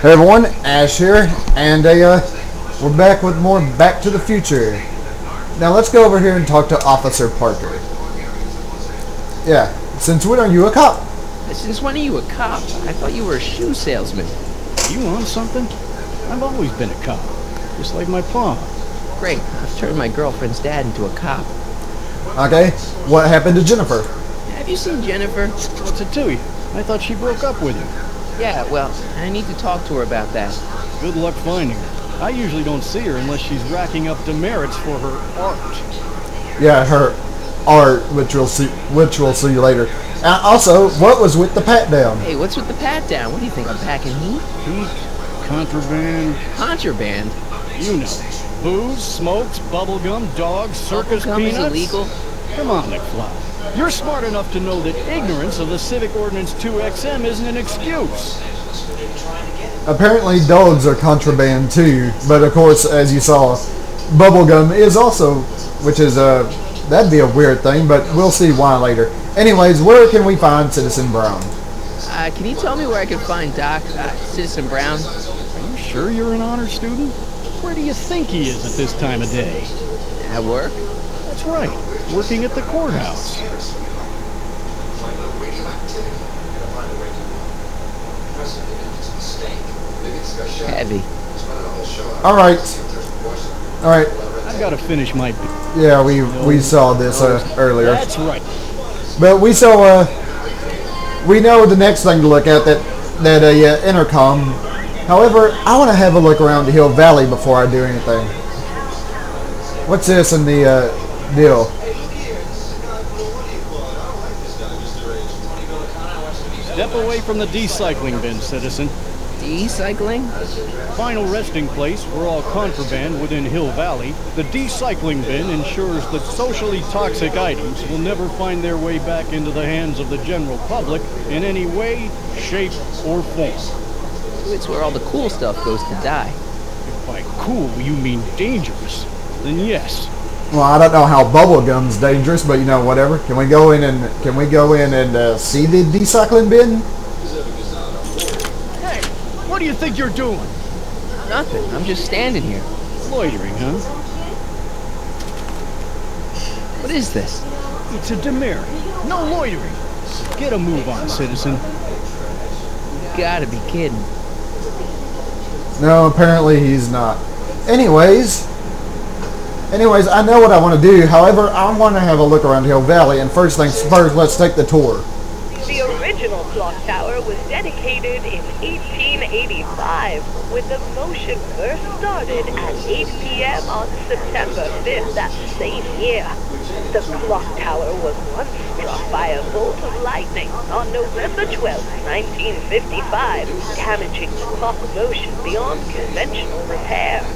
Hey everyone, Ash here, and we're back with more Back to the Future. Now let's go over here and talk to Officer Parker. Yeah, since when are you a cop? Since when are you a cop? I thought you were a shoe salesman. You on something? I've always been a cop, just like my pa. Great, I've turned my girlfriend's dad into a cop. Okay, what happened to Jennifer? Have you seen Jennifer? What's it to you? I thought she broke up with you. Yeah, well, I need to talk to her about that. Good luck finding her. I usually don't see her unless she's racking up demerits for her art. Yeah, her art, which we'll see later. Also, what was with the pat down? Hey, what's with the pat down? What do you think, I'm packing heat? Heat, contraband. Contraband? You know. Booze, smokes, bubblegum, dogs, circus Bubblegum peanuts. is illegal? Come on, McFly. You're smart enough to know that ignorance of the Civic Ordinance 2XM isn't an excuse. Apparently dogs are contraband too, but of course, as you saw, bubblegum is also, which is that'd be a weird thing, but we'll see why later. Anyways, where can we find Citizen Brown? Can you tell me where I can find Citizen Brown? Are you sure you're an honor student? Where do you think he is at this time of day? At work? That's right, working at the courthouse. Heavy. Alright. I've got to finish my... Yeah, we saw this earlier. That's right. But we know the next thing to look at, that intercom. However, I want to have a look around the Hill Valley before I do anything. What's this in the deal? Step away from the decycling bin, citizen. Decycling? Final resting place for all contraband within Hill Valley, the decycling bin ensures that socially toxic items will never find their way back into the hands of the general public in any way, shape, or form. It's where all the cool stuff goes to die. If by cool you mean dangerous, then yes. Well, I don't know how bubblegum's dangerous, but you know, whatever. Can we go in and see the decycling bin? Hey, what do you think you're doing? Nothing. I'm just standing here. Loitering, huh? What is this? It's a demerit. No loitering. Get a move on, citizen. You gotta be kidding. No, apparently he's not. Anyways, I know what I want to do. However, I want to have a look around Hill Valley, and first things first, let's take the tour. The original clock tower was dedicated in 1885, when the motion first started at 8 p.m. on September 5th that same year. The clock tower was once struck by a bolt of lightning on November 12, 1955, damaging the clock motion beyond conventional repair.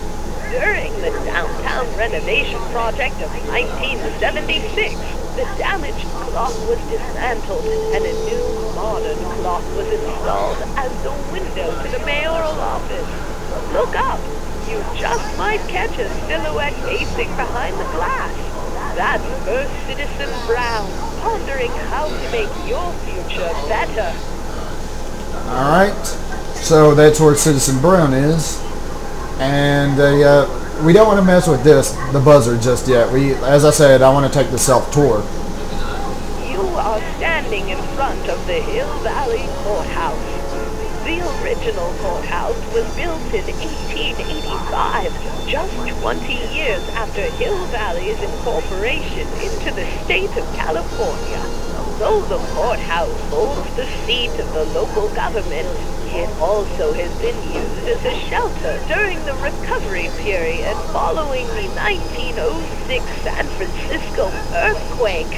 During the downtown renovation project of 1976, the damaged clock was dismantled and a new modern clock was installed as the window to the mayoral office. Look up! You just might catch a silhouette pacing behind the glass. That's First Citizen Brown, pondering how to make your future better. Alright, so that's where Citizen Brown is. And we don't want to mess with the buzzer just yet. As I said, I want to take the self-tour. You are standing in front of the Hill Valley Courthouse. The original courthouse was built in 1885, just 20 years after Hill Valley's incorporation into the state of California. Though the courthouse holds the seat of the local government, it also has been used as a shelter during the recovery period following the 1906 San Francisco earthquake.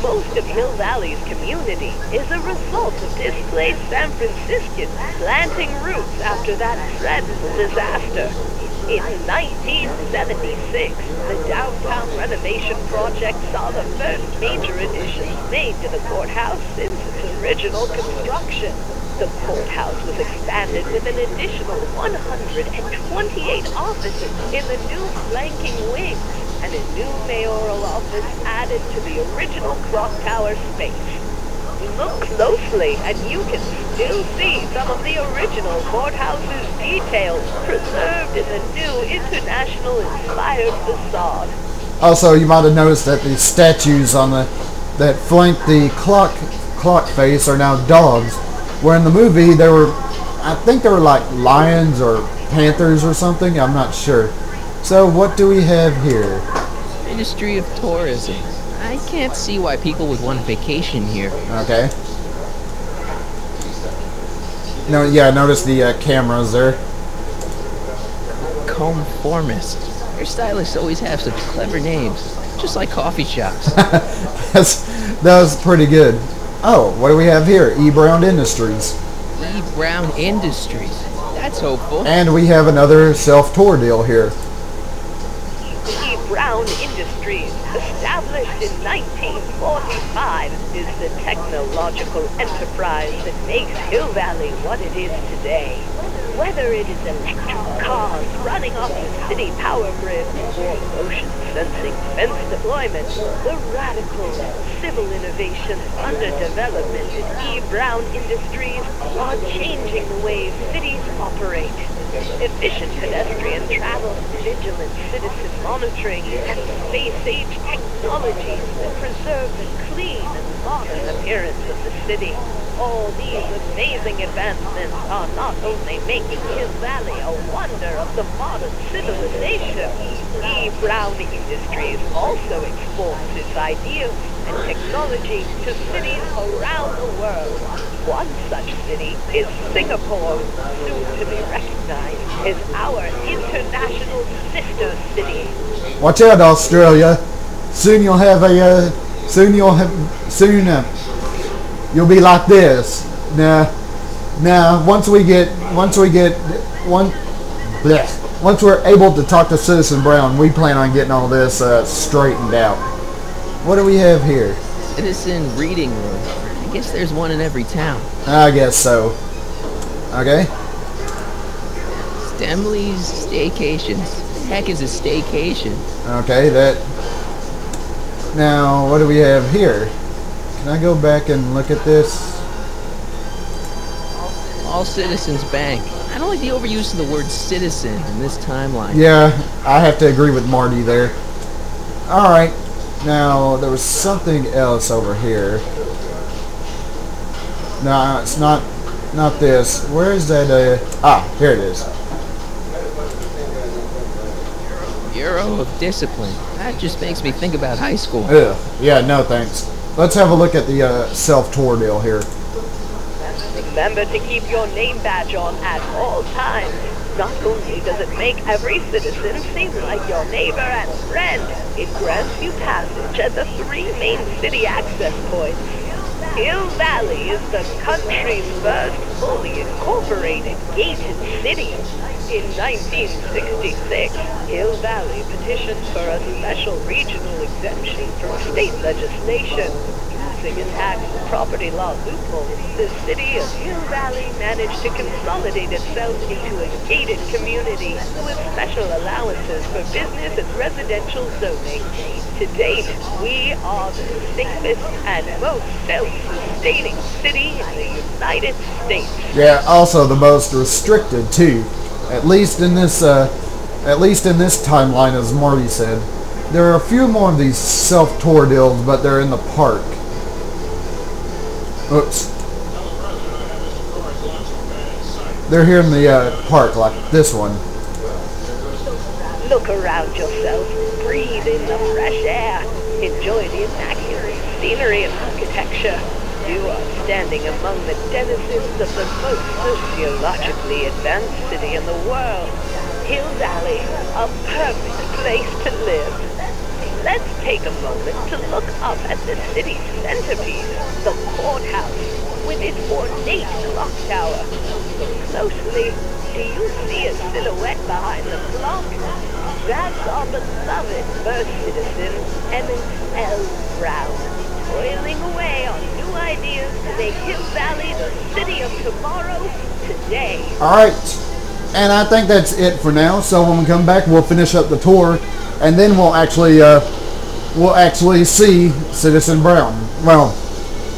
Most of Hill Valley's community is a result of displaced San Franciscans planting roots after that dreadful disaster. In 1976, the downtown renovation project saw the first major additions made to the courthouse since its original construction. The courthouse was expanded with an additional 128 offices in the new flanking wings, and a new mayoral office added to the original clock tower space. Look closely, and you can still see some of the original courthouse's details preserved in the new international-inspired facade. Also, you might have noticed that the statues on that flank the clock face are now dogs, where in the movie they were, I think they were like lions or panthers or something. I'm not sure. So what do we have here? Ministry of Tourism. I can't see why people would want a vacation here. Okay. No, yeah, notice the cameras there. Conformist. Your stylists always have such clever names, just like coffee shops. That was pretty good. Oh, what do we have here? E. Brown Industries. E. Brown Industries. That's hopeful. And we have another self-tour deal here. E. Brown Industries, established in 1945, is the technological enterprise that makes Hill Valley what it is today. Whether it is electric cars running off the city power grid or motion sensing fence deployment, the radical civil innovations under development at E. Brown Industries are changing the way cities operate. Efficient pedestrian travel, vigilant citizen monitoring, and space-age technologies that preserve the clean and modern appearance of the city. All these amazing advancements are not only making Hill Valley a wonder of the modern civilization. E. Brown Industries also exports its ideas and technology to cities around the world. One such city is Singapore, soon to be recognized as our international sister city. Watch out, Australia. Soon you'll be like this. Now, once we're able to talk to Citizen Brown, we plan on getting all this straightened out. What do we have here? Citizen Reading Room. I guess there's one in every town. I guess so. Okay. Stemley's Staycations. The heck is a staycation? Okay, that. Now, what do we have here? Can I go back and look at this? All Citizens Bank. I don't like the overuse of the word citizen in this timeline. Yeah, I have to agree with Marty there. Alright, now there was something else over here. No, it's not this. Where is that? Here it is. Bureau of Discipline. That just makes me think about high school. Ugh. Yeah, no thanks. Let's have a look at the self-tour deal here. Remember to keep your name badge on at all times. Not only does it make every citizen seem like your neighbor and friend, it grants you passage at the 3 main city access points. Hill Valley is the country's first fully incorporated gated city. In 1966, Hill Valley petitioned for a special regional exemption from state legislation. Using a tax and property law loophole, the city of Hill Valley managed to consolidate itself into a gated community with special allowances for business and residential zoning. To date, we are the safest and most self-sustaining city in the United States. Yeah, also the most restricted too. At least in this timeline, as Marty said. There are a few more of these self-tour deals, but they're in the park. Oops. They're here in the park, like this one. Look around yourself, breathe in the fresh air, enjoy the immaculate scenery and architecture. You are standing among the denizens of the most sociologically advanced city in the world. Hill Valley, a perfect place to live. Let's take a moment to look up at the city's centerpiece, the courthouse, with its ornate clock tower. Look closely. Do you see a silhouette behind the clock? That's our beloved first citizen, Emmett L. Brown, toiling away on new ideas to make Hill Valley the city of tomorrow, today. Alright, and I think that's it for now. So when we come back, we'll finish up the tour, and then we'll actually see Citizen Brown. Well,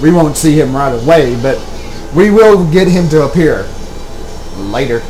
we won't see him right away, but we will get him to appear later.